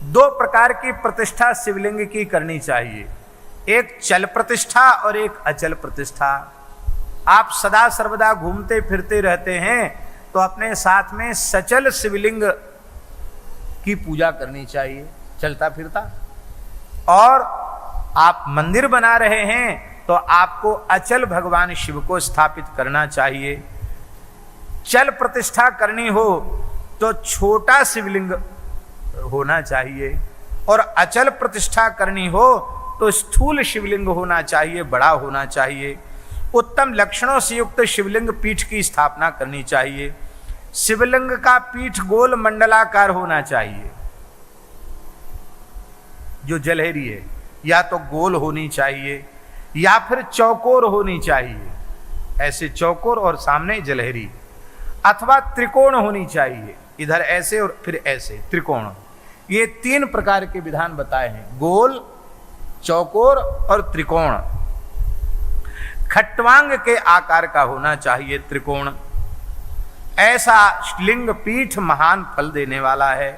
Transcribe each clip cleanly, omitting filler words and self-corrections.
दो प्रकार की प्रतिष्ठा शिवलिंग की करनी चाहिए, एक चल प्रतिष्ठा और एक अचल प्रतिष्ठा। आप सदा सर्वदा घूमते फिरते रहते हैं तो अपने साथ में सचल शिवलिंग की पूजा करनी चाहिए, चलता फिरता। और आप मंदिर बना रहे हैं तो आपको अचल भगवान शिव को स्थापित करना चाहिए। चल प्रतिष्ठा करनी हो तो छोटा शिवलिंग होना चाहिए, और अचल प्रतिष्ठा करनी हो तो स्थूल शिवलिंग होना चाहिए, बड़ा होना चाहिए। उत्तम लक्षणों से युक्त शिवलिंग पीठ की स्थापना करनी चाहिए। शिवलिंग का पीठ गोल मंडलाकार होना चाहिए। जो जलहरी है या तो गोल होनी चाहिए या फिर चौकोर होनी चाहिए, ऐसे चौकोर और सामने जलहरी, अथवा त्रिकोण होनी चाहिए, इधर ऐसे और फिर ऐसे त्रिकोण। ये तीन प्रकार के विधान बताए हैं, गोल, चौकोर और त्रिकोण। खट्वांग के आकार का होना चाहिए त्रिकोण। ऐसा लिंग पीठ महान फल देने वाला है।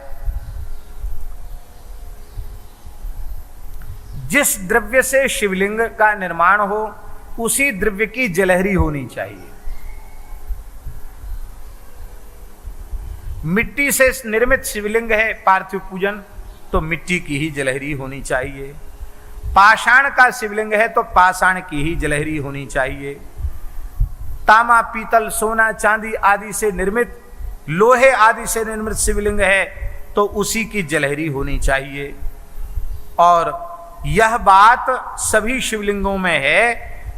जिस द्रव्य से शिवलिंग का निर्माण हो उसी द्रव्य की जलहरी होनी चाहिए। मिट्टी से निर्मित शिवलिंग है पार्थिव पूजन, तो मिट्टी की ही जलहरी होनी चाहिए। पाषाण का शिवलिंग है तो पाषाण की ही जलहरी होनी चाहिए। तांबा, पीतल, सोना, चांदी आदि से निर्मित, लोहे आदि से निर्मित शिवलिंग है तो उसी की जलहरी होनी चाहिए। और यह बात सभी शिवलिंगों में है,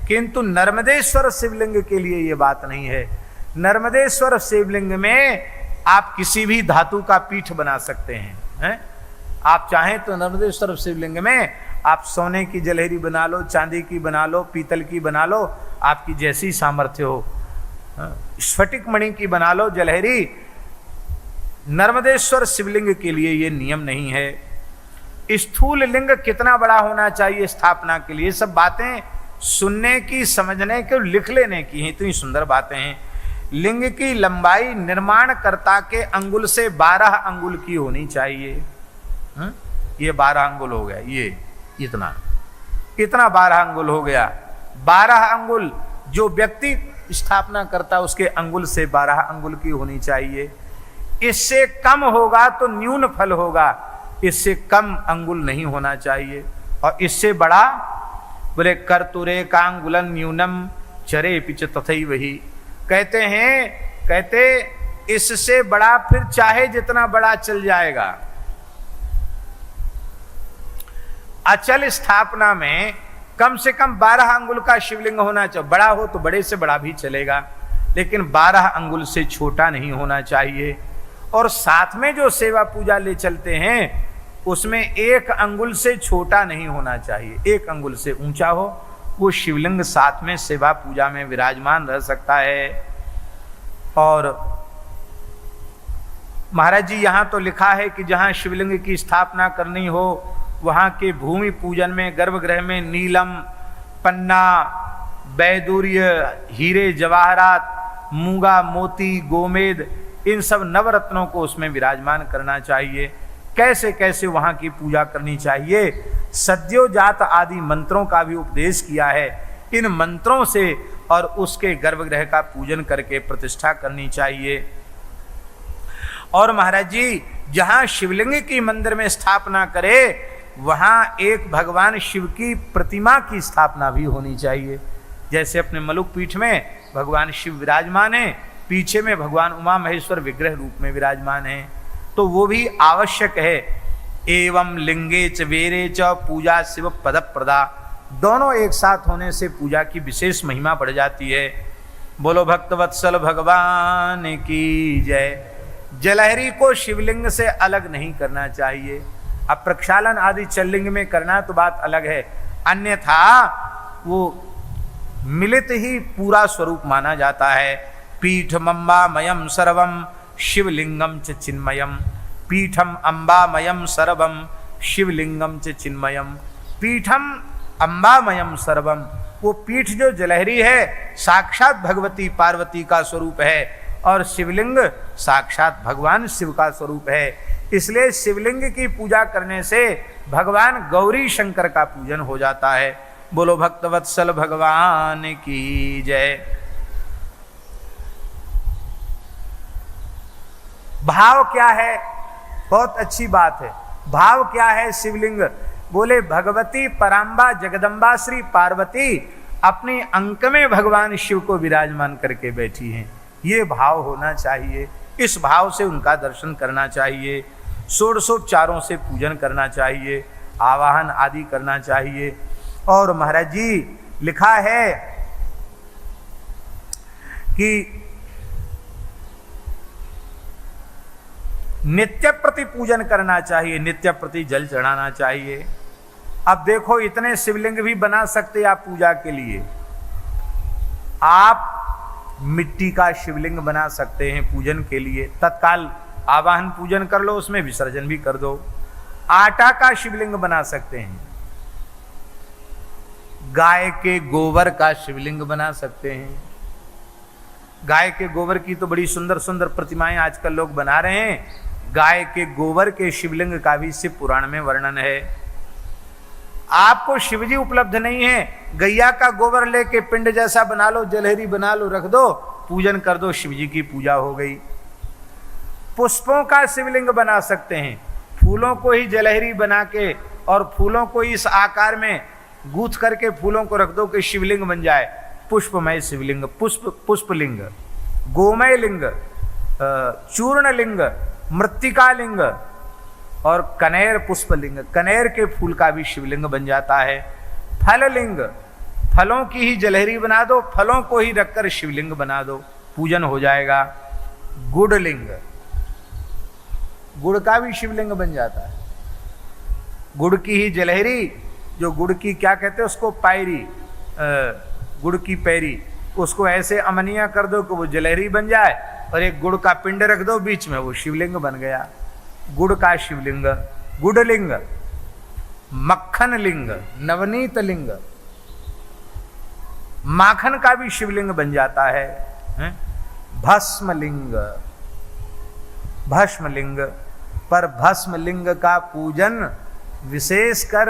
किंतु नर्मदेश्वर शिवलिंग के लिए यह बात नहीं है। नर्मदेश्वर शिवलिंग में आप किसी भी धातु का पीठ बना सकते हैं, आप चाहें तो नर्मदेश्वर शिवलिंग में आप सोने की जलहरी बना लो, चांदी की बना लो, पीतल की बना लो, आपकी जैसी सामर्थ्य हो। स्फटिक मणि की बना लो जलहरी। नर्मदेश्वर शिवलिंग के लिए ये नियम नहीं है। स्थूल लिंग कितना बड़ा होना चाहिए स्थापना के लिए, सब बातें सुनने की, समझने की, लिख लेने की हैं, इतनी सुंदर बातें हैं। लिंग की लंबाई निर्माणकर्ता के अंगुल से 12 अंगुल की होनी चाहिए। ये 12 अंगुल हो गया, ये इतना 12 अंगुल हो गया। 12 अंगुल जो व्यक्ति स्थापना करता उसके अंगुल से 12 अंगुल की होनी चाहिए। इससे कम होगा तो न्यून फल होगा, इससे कम अंगुल नहीं होना चाहिए। और इससे बड़ा बोले कर्तुरे कांगुलन न्यूनम चरे पिच तथई वही, कहते इससे बड़ा फिर चाहे जितना बड़ा चल जाएगा। अचल स्थापना में कम से कम 12 अंगुल का शिवलिंग होना चाहिए। बड़ा हो तो बड़े से बड़ा भी चलेगा, लेकिन 12 अंगुल से छोटा नहीं होना चाहिए। और साथ में जो सेवा पूजा ले चलते हैं उसमें 1 अंगुल से छोटा नहीं होना चाहिए, 1 अंगुल से ऊंचा हो, वो शिवलिंग साथ में सेवा पूजा में विराजमान रह सकता है। और महाराज जी यहाँ तो लिखा है कि जहाँ शिवलिंग की स्थापना करनी हो वहाँ के भूमि पूजन में गर्भगृह में नीलम, पन्ना, बैदूर्य, हीरे जवाहरात, मूंगा, मोती, गोमेद, इन सब नवरत्नों को उसमें विराजमान करना चाहिए। कैसे कैसे वहाँ की पूजा करनी चाहिए, सद्योजात आदि मंत्रों का भी उपदेश किया है। इन मंत्रों से और उसके गर्भगृह का पूजन करके प्रतिष्ठा करनी चाहिए। और महाराज जी जहाँ शिवलिंग की मंदिर में स्थापना करे वहाँ एक भगवान शिव की प्रतिमा की स्थापना भी होनी चाहिए। जैसे अपने मलुक पीठ में भगवान शिव विराजमान हैं, पीछे में भगवान उमा महेश्वर विग्रह रूप में विराजमान हैं, तो वो भी आवश्यक है। एवं लिंगे च वेरे च पूजा शिव पद प्रदा, दोनों एक साथ होने से पूजा की विशेष महिमा बढ़ जाती है। बोलो भक्तवत्सल भगवान की जय। जलहरी को शिवलिंग से अलग नहीं करना चाहिए। अब प्रक्षालन आदि चललिंग में करना तो बात अलग है, अन्यथा वो मिलित ही पूरा स्वरूप माना जाता है। पीठम अम्बामयम सर्वम शिवलिंगम च चिन्मयम, पीठम अम्बामयम सर्वम शिवलिंगम च चिन्मयम। पीठम अम्बामयम सर्वम, वो पीठ जो जलहरी है साक्षात भगवती पार्वती का स्वरूप है और शिवलिंग साक्षात भगवान शिव का स्वरूप है। इसलिए शिवलिंग की पूजा करने से भगवान गौरी शंकर का पूजन हो जाता है। बोलो भक्तवत्सल भगवान की जय। भाव क्या है? बहुत अच्छी बात है। भाव क्या है शिवलिंग? बोले भगवती पराम्बा जगदम्बा श्री पार्वती अपनी अंक में भगवान शिव को विराजमान करके बैठी हैं। ये भाव होना चाहिए। इस भाव से उनका दर्शन करना चाहिए। षोडशोपचारों से पूजन करना चाहिए, आवाहन आदि करना चाहिए। और महाराज जी लिखा है कि नित्य प्रति पूजन करना चाहिए, नित्य प्रति जल चढ़ाना चाहिए। अब देखो इतने शिवलिंग भी बना सकते आप पूजा के लिए। आप मिट्टी का शिवलिंग बना सकते हैं पूजन के लिए, तत्काल आवाहन पूजन कर लो, उसमें विसर्जन भी कर दो। आटा का शिवलिंग बना सकते हैं, गाय के गोबर का शिवलिंग बना सकते हैं। गाय के गोबर की तो बड़ी सुंदर सुंदर प्रतिमाएं आजकल लोग बना रहे हैं। गाय के गोबर के शिवलिंग का भी शिव पुराण में वर्णन है। आपको शिवजी उपलब्ध नहीं है, गैया का गोबर लेके पिंड जैसा बना लो, जलहरी बना लो, रख दो, पूजन कर दो, शिवजी की पूजा हो गई। पुष्पों का शिवलिंग बना सकते हैं, फूलों को ही जलहरी बना के और फूलों को इस आकार में गूंथ करके फूलों को रख दो कि शिवलिंग बन जाए। पुष्पमय शिवलिंग, पुष्पलिंग, गोमय लिंग, चूर्ण लिंग, मृत्तिका लिंग और कनेर पुष्पलिंग, कनेर के फूल का भी शिवलिंग बन जाता है। फल लिंग, फलों की ही जलहरी बना दो, फलों को ही रखकर शिवलिंग बना दो, पूजन हो जाएगा। गुड़ लिंग, गुड़ का भी शिवलिंग बन जाता है। गुड़ की ही जलहरी, जो गुड़ की क्या कहते हैं उसको, पायरी, गुड़ की पैरी, उसको ऐसे अमनिया कर दो कि वो जलहरी बन जाए और एक गुड़ का पिंड रख दो बीच में, वो शिवलिंग बन गया। गुड़ का शिवलिंग, गुड़लिंग, मक्खन लिंग, नवनीत लिंग, माखन का भी शिवलिंग बन जाता है। भस्म लिंग, भस्म लिंग, पर भस्म लिंग का पूजन विशेषकर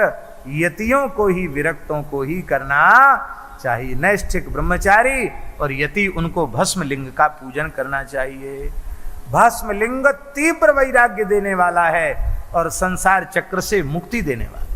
यतियों को ही, विरक्तों को ही करना चाहिए। नैष्ठिक ब्रह्मचारी और यति, उनको भस्म लिंग का पूजन करना चाहिए। भस्म लिंग तीव्र वैराग्य देने वाला है और संसार चक्र से मुक्ति देने वाला।